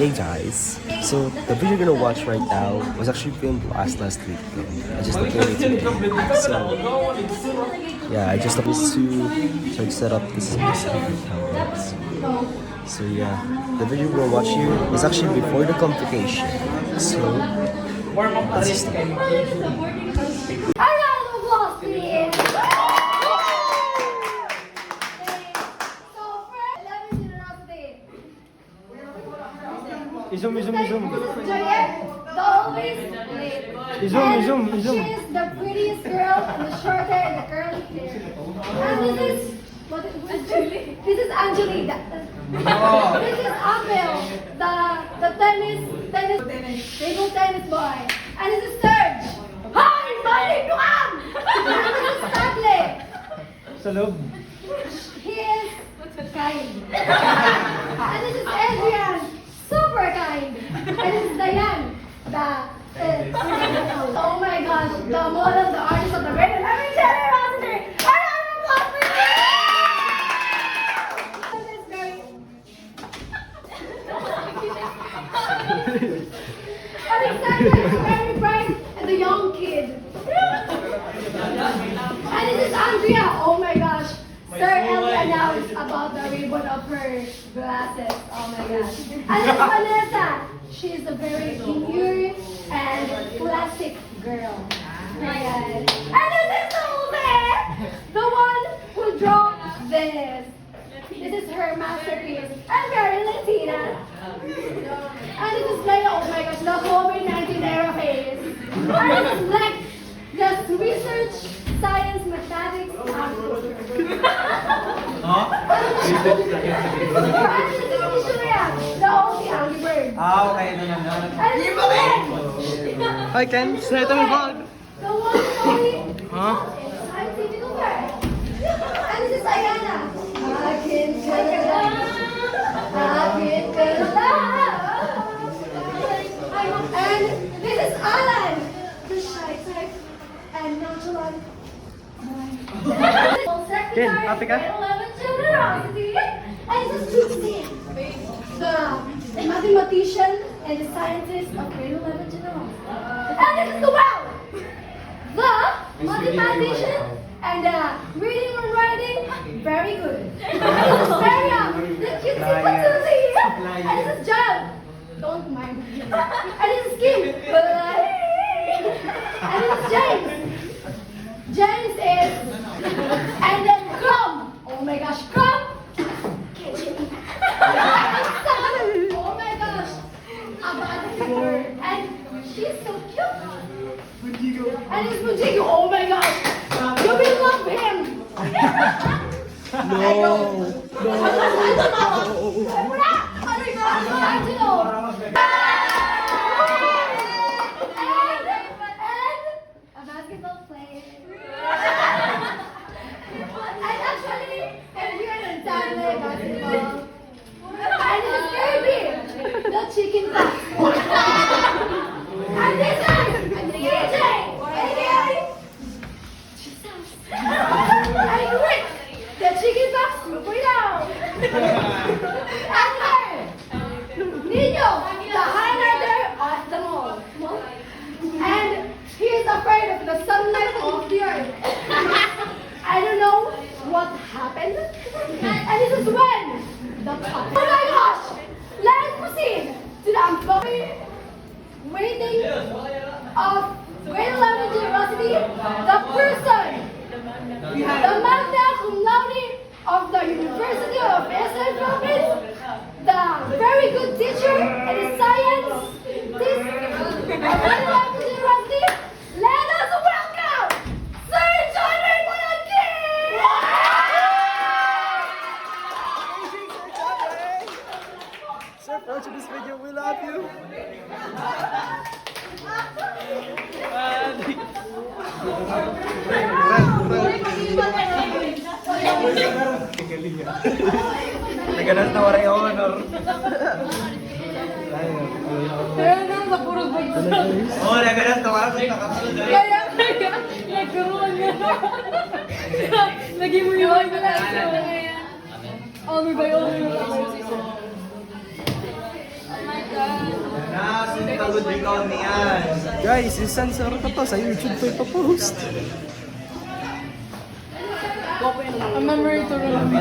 Hey guys, so the video you're gonna watch right now was actually filmed last week. I just uploaded it today. So yeah, I just supposed to try to set up this specific cameras. So yeah, the video we're gonna watch here is actually before the complication. So let's start. A round of applause, please. So first, 11 generosity. Zoom. This is Juliet, the always late. Zoom. She is the prettiest girl in the short hair and the curly hair. And this is Angelique. This is Abel, the table tennis boy. And this is Serge. Hi, balik ko ang! And this is Stanley. Sa loob. He is kind. And this is Adrian, super kind. And this is Diane, oh my gosh, the model, the artist of the rain, and every generosity. I am a puppy. Alexander is very bright and the young kid. And this is Andrea. Oh my gosh. Sir Ellie announced about the ribbon of her glasses. Oh my gosh. And this is Vanessa. She is a very demure and classic girl. Yes. And this is Susie, the one who drew this. This is her masterpiece. And very Latina. And this is Leia. Oh my gosh, the COVID-19 era phase. And this is Black. Just research, science, mathematics, and culture. Okay. I can set them vlog. Huh? And this is Ayana. And this is Alan. The shy type and nonchalant. Ken, happy ka? 11 generosity. And this is Trixie, the mathematician and the scientist of grade 11 generosity. And this is Noel, the mathematician and reading and writing very good. And this is Miriam, the cutesy patootie. And this is John. Don't mind him. And this is Kim. And this is James. James is, and then Crumb. Oh my gosh, Crumb. Oh my gosh, about her, and she's so cute. And it's Mujigo. Oh my gosh, you will love him. No. A basketball player. And actually, Adrian and Stanley basketball. And this is Kirby, the chicken box. And this is CJ, aka Jesus. And Rick, the chicken box. Look it out. And her, Nino, the highlighter at the mall. And he is afraid of the sunlight of the earth. I don't know what happened. And this is when the oh my gosh! Let us proceed to the unfolding rating of grade 11 generosity. The person, the magna cum laude of the University of SM Philippines, the very good teacher in science, this grade 11 generosity. Let us welcome Sir Johnny Monarchy! Sir, watch this video. We love you. Naganas na waray honor. Kaya nang napuro ba yun? Oh, naganas na waray honor. Kaya, nagkaroon nga. Lagi mo yun. Honor by honor. Guys, isensor ko to sa YouTube ko ipapost. A memory to remember.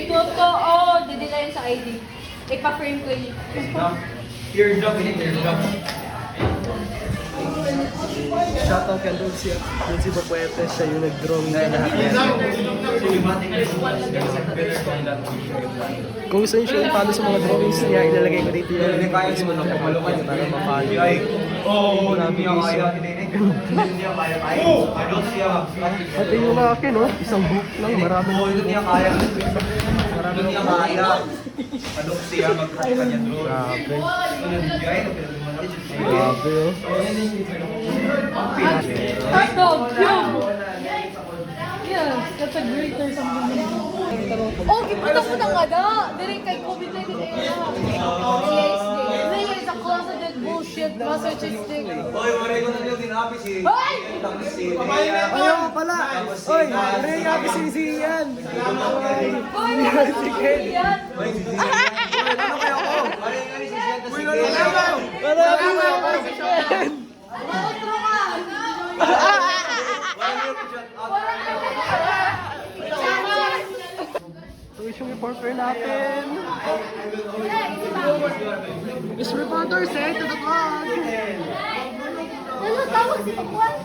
Totoo, didilayan sa ID. Ipa-frame ko yun. Shoutout kay Dulce. Dulce Papuete, siya yung nag-drawing na lahat yan. Kung gusto niyo siya i-follow sa mga drawings niya, ilalagay ko dito yung Facebook na pumalukay niya para ma-follow. Pati yung akin, no? Isang book lang, marami mo yun. Marami mo kaya. Grabe. Grabe, oh. Hotdog, yum! Yes, that's a great or something. Oh, giputok mo ng ada. Dili kay COVID-19 era. Mayor is a closeted bullshit masochistic. Hoy! Ayaw mo pala! Oy, Ray, happy si yan! Hoy! Sige yan! Outro ka! So, yung reporter natin. Miss Reporter, say to the vlog! Ano tawag si Pakwan?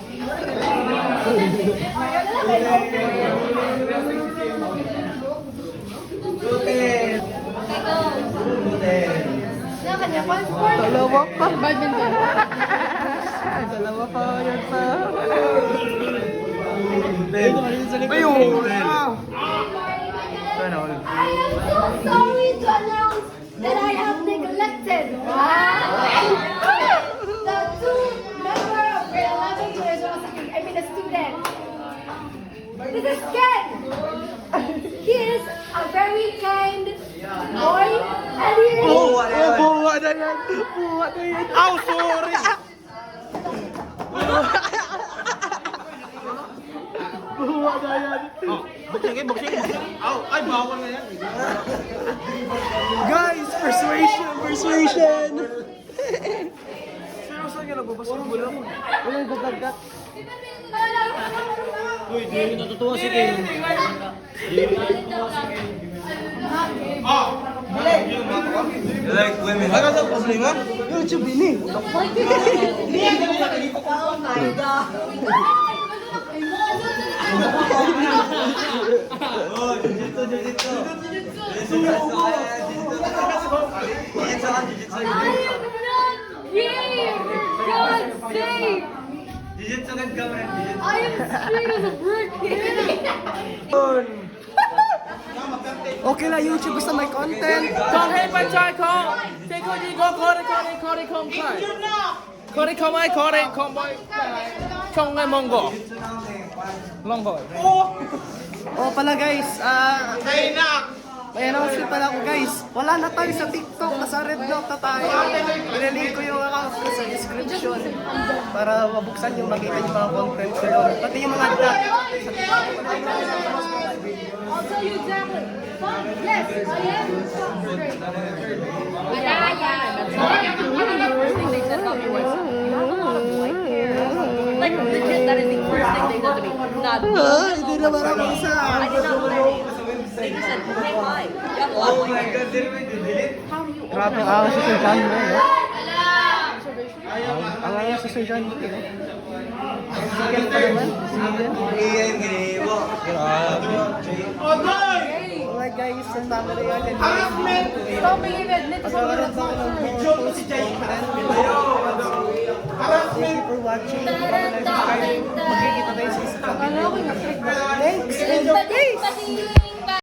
Ano kanya passport? Dalawa pa! Badminton. Dalawa pa yan pa! Ayun! I am so sorry to announce that I have neglected the two member of grade 11 years old. I mean a student. This is Ken. He is a very kind boy, and he is. Buwa na yan! Buwa na yan! Aw, sorry! Buwa na yan! Guys, persuasion! Seryoso ka nagbabasa ng bulong? Wala yung gagagat. YouTube ini. I am not here! God save! I am straight as a brick! Okay lah YouTube basta may content. ของให้ปัจจัยของเจ้าคนนี้ก็ขอได้ของใครขอได้ของไม่ขอได้ของบอยของไอ้มองโกลองบอย Oh pala guys, may announcement pala ako guys. Wala na tayo sa TikTok, nasa red note na tayo. Pinalink ko yung account ko sa description para mabuksan yung makita yung mga content ko doon. Pati yung mga vlog. I'll tell you exactly. Yes, I am straight. First thing they said about me was, you have a lot of white hair. Like, legit, that is the first thing they said to me. Not, Hindi naman ako isa. I did not know their names. They just said, hey, hi, you have a lot of white hair. How do you Grabe ang awa si Sir John mo. Ang awa si Sir John mo. Sige pa naman. Alright guys, ang dami na yan. Don't believe it. Let's go. Pagkakaroon pa ako ng post content. Thank you for watching. Magkikita tayo sa isa. Thanks and peace!